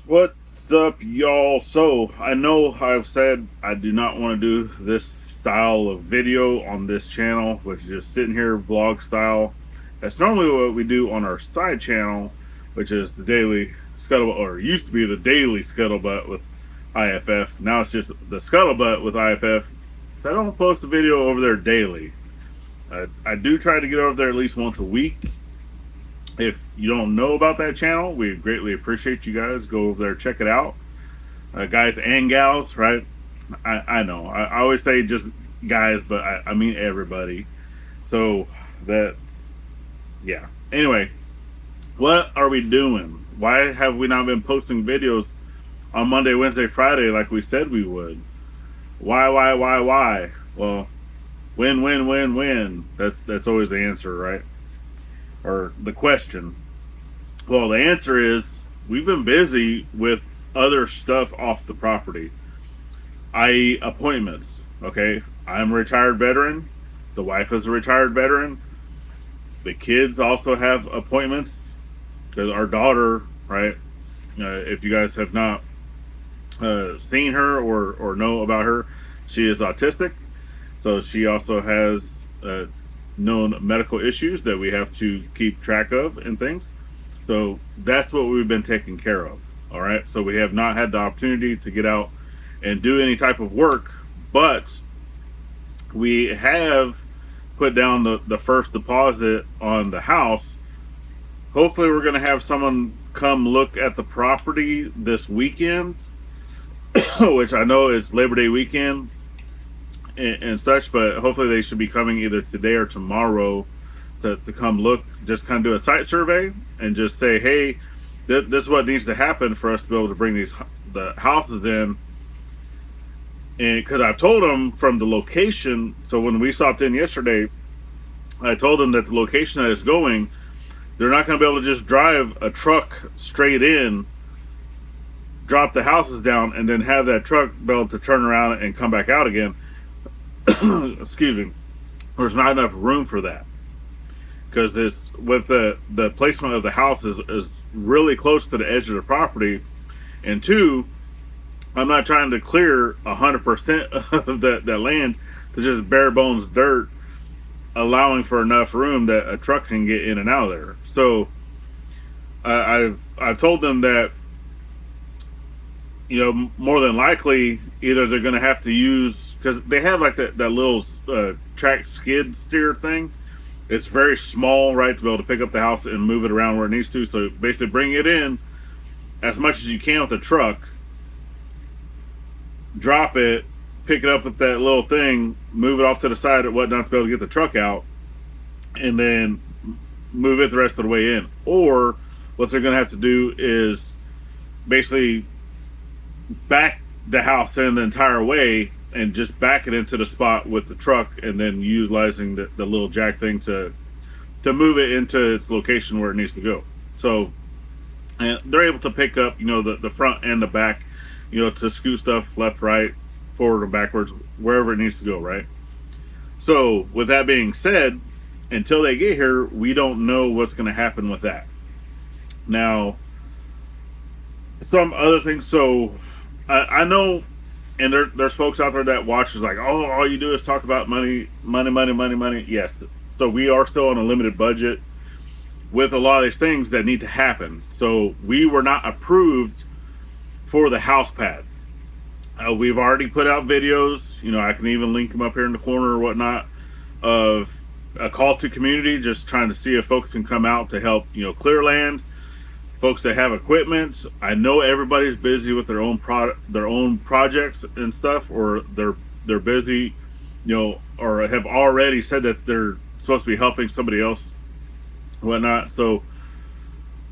What's up, y'all? So, I know I've said I do not want to do this style of video on this channel, which is just sitting here vlog style. That's normally what we do on our side channel, which is the daily scuttlebutt, or used to be the daily scuttlebutt with IFF. Now it's just the scuttlebutt with IFF. So I don't post a video over there daily. I do try to get over there at least once a week. If you don't know about that channel, we greatly appreciate you guys. Go over there, check it out. Guys and gals, right? I know. I always say just guys, but I mean everybody. So that's, yeah. Anyway, what are we doing? Why have we not been posting videos on Monday, Wednesday, Friday like we said we would? Why? Well, win. That's always the answer, right? Or the question. Well, the answer is we've been busy with other stuff off the property, i.e., appointments. Okay, I'm a retired veteran. The wife is a retired veteran. The kids also have appointments because our daughter, right? If you guys have not seen her or know about her, she is autistic. So she also has known medical issues that we have to keep track of and things. So that's what we've been taking care of. All right. So we have not had the opportunity to get out and do any type of work, but we have put down the first deposit on the house. Hopefully, we're going to have someone come look at the property this weekend, which I know is Labor Day weekend and such, but hopefully they should be coming either today or tomorrow to come look, just kind of do a site survey and just say, hey, this is what needs to happen for us to be able to bring the houses in. And because I've told them from the location, so when we stopped in yesterday, I told them that the location that it's going, they're not going to be able to just drive a truck straight in, drop the houses down, and then have that truck be able to turn around and come back out again. Excuse me. There's not enough room for that because it's with the placement of the house is really close to the edge of the property, and two, I'm not trying to clear 100% of that land to just bare bones dirt, allowing for enough room that a truck can get in and out of there. So I've told them that, you know, more than likely either they're going to have to use, because they have like that little track skid steer thing. It's very small, right, to be able to pick up the house and move it around where it needs to. So basically bring it in as much as you can with the truck, drop it, pick it up with that little thing, move it off to the side and whatnot to be able to get the truck out, and then move it the rest of the way in. Or what they're going to have to do is basically back the house in the entire way and just back it into the spot with the truck, and then utilizing the little jack thing to move it into its location where it needs to go. So, and they're able to pick up, you know, the front and the back, you know, to scoot stuff left, right, forward or backwards, wherever it needs to go, right? So with that being said, until they get here, we don't know what's going to happen with that. Now, some other things. So I know, and there's folks out there that watch is like, oh, all you do is talk about money. Yes. So we are still on a limited budget with a lot of these things that need to happen. So we were not approved for the house pad. We've already put out videos, you know, I can even link them up here in the corner or whatnot, of a call to community, just trying to see if folks can come out to help, you know, clear land. Folks that have equipment, I know everybody's busy with their own projects and stuff, or they're busy, you know, or have already said that they're supposed to be helping somebody else, whatnot. So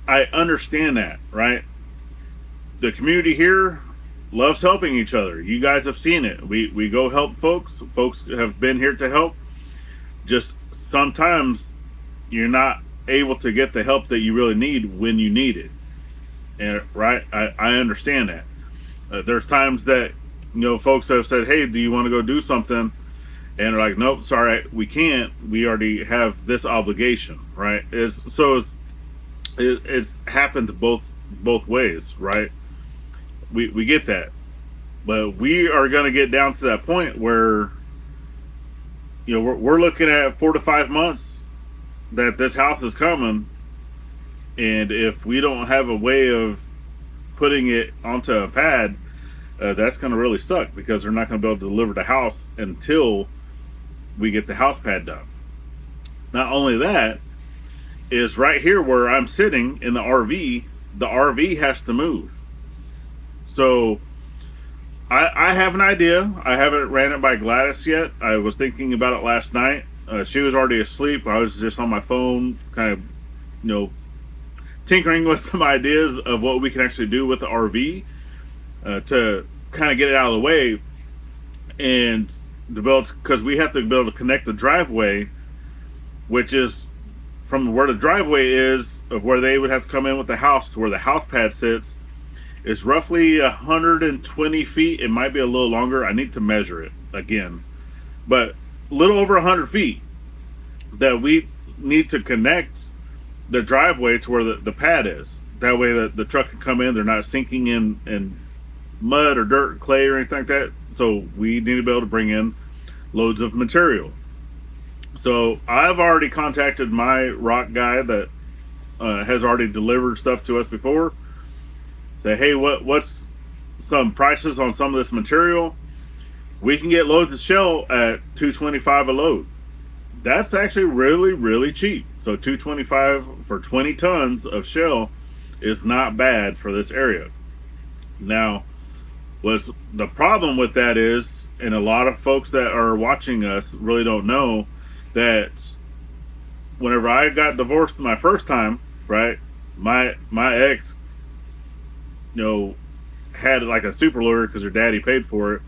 I understand that, right? The community here loves helping each other. You guys have seen it. We go help folks. Folks have been here to help. Just sometimes you're not able to get the help that you really need when you need it. And right, I understand that. There's times that, you know, folks have said, hey, do you want to go do something? And they're like, nope, sorry, we can't. We already have this obligation, right? It's happened both ways, right? we get that, but we are going to get down to that point where, you know, we're looking at 4 to 5 months that this house is coming, and if we don't have a way of putting it onto a pad, that's going to really suck, because they're not going to be able to deliver the house until we get the house pad done. Not only that, is right here where I'm sitting in the RV has to move. So I have an idea. I haven't ran it by Gladys yet. I was thinking about it last night. She was already asleep. I was just on my phone, kind of, you know, tinkering with some ideas of what we can actually do with the RV to kind of get it out of the way, and because we have to be able to connect the driveway, which is from where the driveway is of where they would have to come in with the house to where the house pad sits, is roughly 120 feet. It might be a little longer. I need to measure it again, but a little over 100 feet that we need to connect the driveway to where the pad is. That way the truck can come in. They're not sinking in mud or dirt or clay or anything like that. So we need to be able to bring in loads of material. So I've already contacted my rock guy that has already delivered stuff to us before. Say, hey, what's some prices on some of this material? We can get loads of shell at $225 a load. That's actually really, really cheap. So $225 for 20 tons of shell is not bad for this area. Now, what's the problem with that is, and a lot of folks that are watching us really don't know, that whenever I got divorced my first time, right, my ex, you know, had like a super lawyer because her daddy paid for it,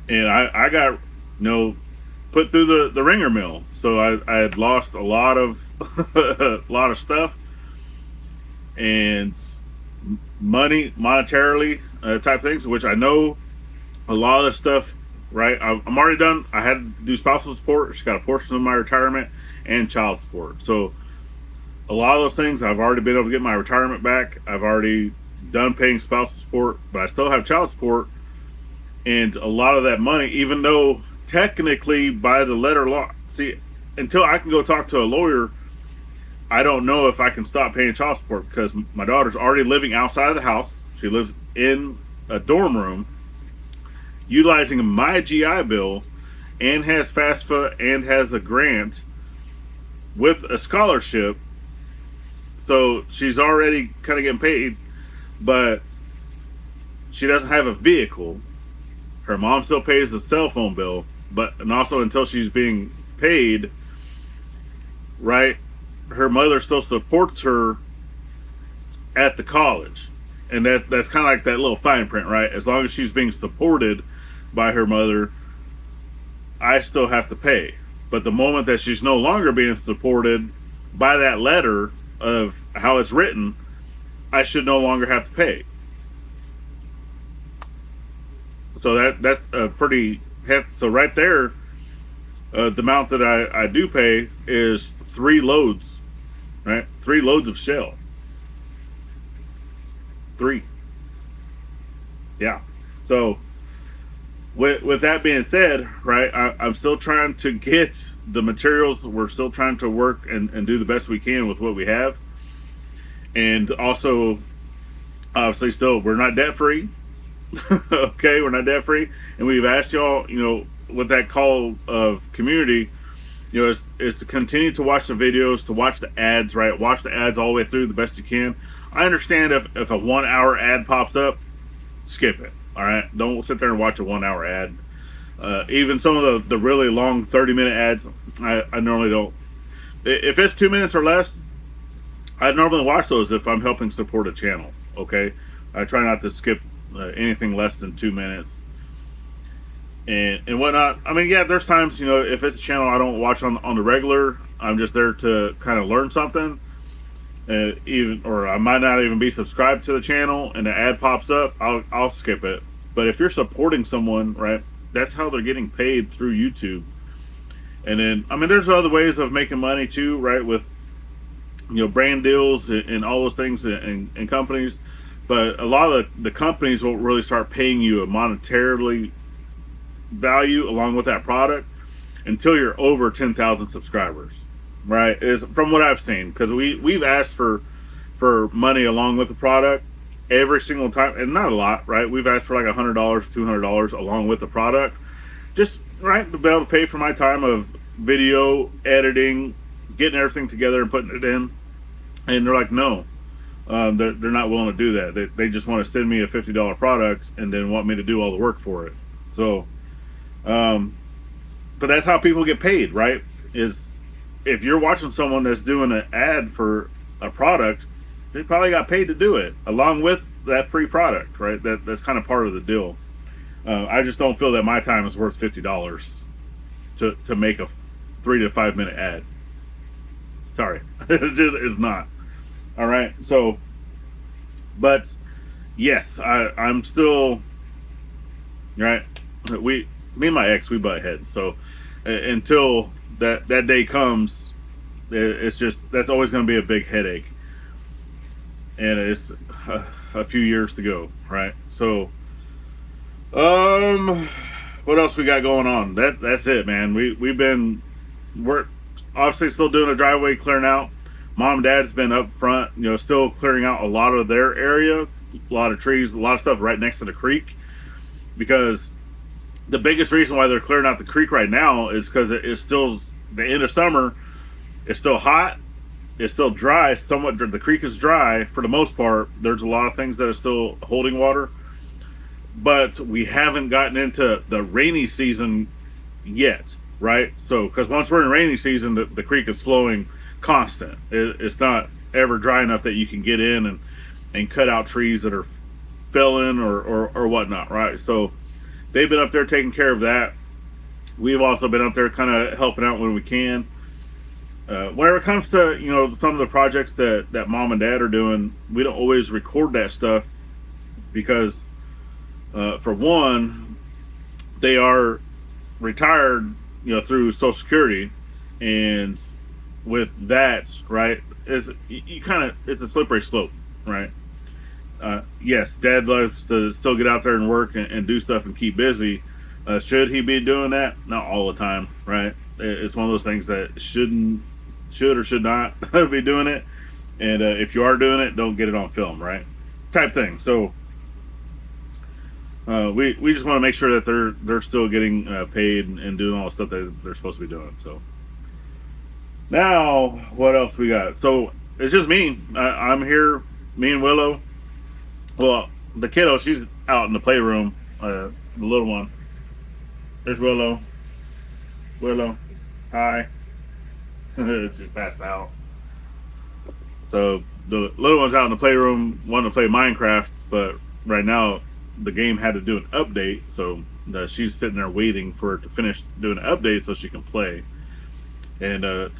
and I got, you know, put through the ringer mill. So I had lost a lot of a lot of stuff and money, monetarily type things, which I know a lot of this stuff, right? I'm already done. I had to do spousal support. She got a portion of my retirement and child support. So a lot of those things I've already been able to get my retirement back. I've already done paying spousal support, but I still have child support. And a lot of that money, even though technically by the letter law, see, until I can go talk to a lawyer, I don't know if I can stop paying child support, because my daughter's already living outside of the house. She lives in a dorm room utilizing my GI Bill, and has FAFSA and has a grant with a scholarship. So she's already kind of getting paid, but she doesn't have a vehicle. Her mom still pays the cell phone bill, and also until she's being paid, right, her mother still supports her at the college. And that's kind of like that little fine print, right? As long as she's being supported by her mother, I still have to pay. But the moment that she's no longer being supported by that letter of how it's written, I should no longer have to pay. So that's a pretty hefty. So right there, the amount that I do pay is 3 loads, right? 3 loads of shell. 3. Yeah. So with that being said, right, I'm still trying to get the materials. We're still trying to work and do the best we can with what we have. And also, obviously, still, we're not debt free. Okay, we're not debt free. And we've asked y'all, you know, with that call of community, you know, is to continue to watch the videos, to watch the ads, right? Watch the ads all the way through the best you can. I understand if a 1-hour ad pops up, skip it. All right, don't sit there and watch a 1-hour ad. Even some of the really long 30-minute ads, I normally don't. If it's 2 minutes or less, I normally watch those if I'm helping support a channel. Okay, I try not to skip anything less than 2 minutes and whatnot. I mean, yeah, there's times, you know, if it's a channel I don't watch on the regular, I'm just there to kind of learn something. Or I might not even be subscribed to the channel, and the ad pops up, I'll skip it. But if you're supporting someone, right, that's how they're getting paid through YouTube. And then, I mean, there's other ways of making money too, right, with, you know, brand deals and all those things and companies. But a lot of the companies won't really start paying you a monetarily value along with that product until you're over 10,000 subscribers, right? Is from what I've seen, because we've asked for money along with the product every single time, and not a lot, right? We've asked for like $100, $200 along with the product, just right to be able to pay for my time of video editing, getting everything together and putting it in. And they're like, no, they're not willing to do that. They just want to send me a $50 product and then want me to do all the work for it. So, but that's how people get paid, right? Is if you're watching someone that's doing an ad for a product, they probably got paid to do it along with that free product, right? That's kind of part of the deal. I just don't feel that my time is worth $50 to make a 3 to 5 minute ad. Sorry, it just is not. All right, so, but yes, I'm still right. Me and my ex, we butt heads. So until that day comes, it's just that's always going to be a big headache, and it's a few years to go, right? So, what else we got going on? That's it, man. We're obviously still doing a driveway clearing out. Mom and Dad's been up front, still clearing out a lot of their area, a lot of trees, a lot of stuff right next to the creek, because the biggest reason why they're clearing out the creek right now is because it's still the end of summer. It's still hot. It's still dry. Somewhat, the creek is dry for the most part. There's a lot of things that are still holding water, but we haven't gotten into the rainy season yet, right? So, because once we're in rainy season, the creek is flowing constant. It's not ever dry enough that you can get in and cut out trees that are felling or whatnot, right? So they've been up there taking care of that. We've also been up there kind of helping out when we can. Whenever it comes to some of the projects that Mom and Dad are doing, we don't always record that stuff because for one, they are retired through Social Security, and with that, right, it's a slippery slope, right? Yes, Dad loves to still get out there and work and do stuff and keep busy. Should he be doing that? Not all the time, right? It's one of those things that should or should not be doing it, and if you are doing it, don't get it on film, right? Type thing. So we just want to make sure that they're still getting paid and doing all the stuff that they're supposed to be doing. So now, what else we got? So it's just me. I'm here, me and Willow. Well, the kiddo, she's out in the playroom. The little one. There's Willow. Willow, hi. It's just passed out. So the little one's out in the playroom wanting to play Minecraft, but right now the game had to do an update, so she's sitting there waiting for it to finish doing an update so she can play. And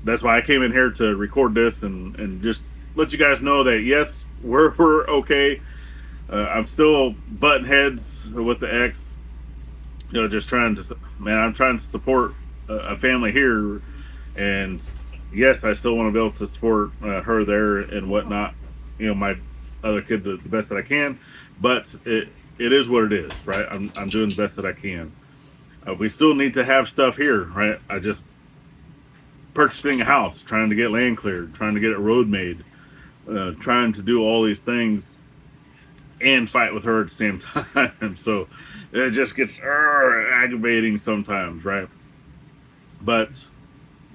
that's why I came in here to record this and just let you guys know that yes, we're okay. I'm still butting heads with the ex, just trying to, I'm trying to support a family here, and yes, I still want to be able to support her there and whatnot, my other kid the best that I can, but it is what it is, right? I'm doing the best that I can. We still need to have stuff here, right? I just purchasing a house, trying to get land cleared, trying to get a road made, trying to do all these things and fight with her at the same time. So it just gets aggravating sometimes, right? But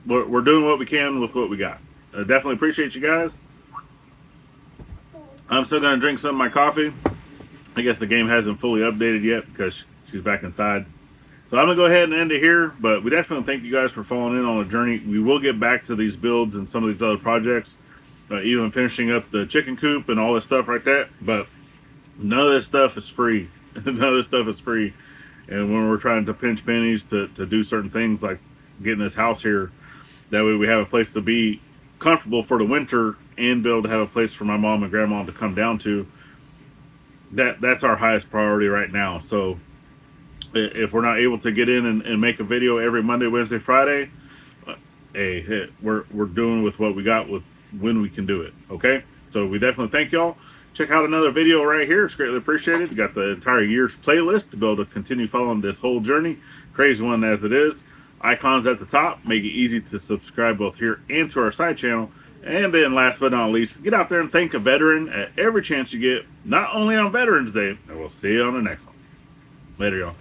we're doing what we can with what we got. I definitely appreciate you guys. I'm still going to drink some of my coffee. I guess the game hasn't fully updated yet because she's back inside. So I'm going to go ahead and end it here, but we definitely thank you guys for following in on the journey. We will get back to these builds and some of these other projects, even finishing up the chicken coop and all this stuff like that. But none of this stuff is free. None of this stuff is free. And when we're trying to pinch pennies to do certain things like getting this house here, that way we have a place to be comfortable for the winter and be able to have a place for my mom and grandma to come down to. That's our highest priority right now. So if we're not able to get in and make a video every Monday, Wednesday, Friday, hey, we're doing with what we got with when we can do it. Okay, so we definitely thank y'all, check out another video right here. It's greatly appreciated. You got the entire year's playlist to be able to continue following this whole journey. Crazy one as it is. Icons at the top make it easy to subscribe both here and to our side channel. And then last but not least, get out there and thank a veteran at every chance you get, not only on Veterans Day. And we'll see you on the next one. Later, y'all.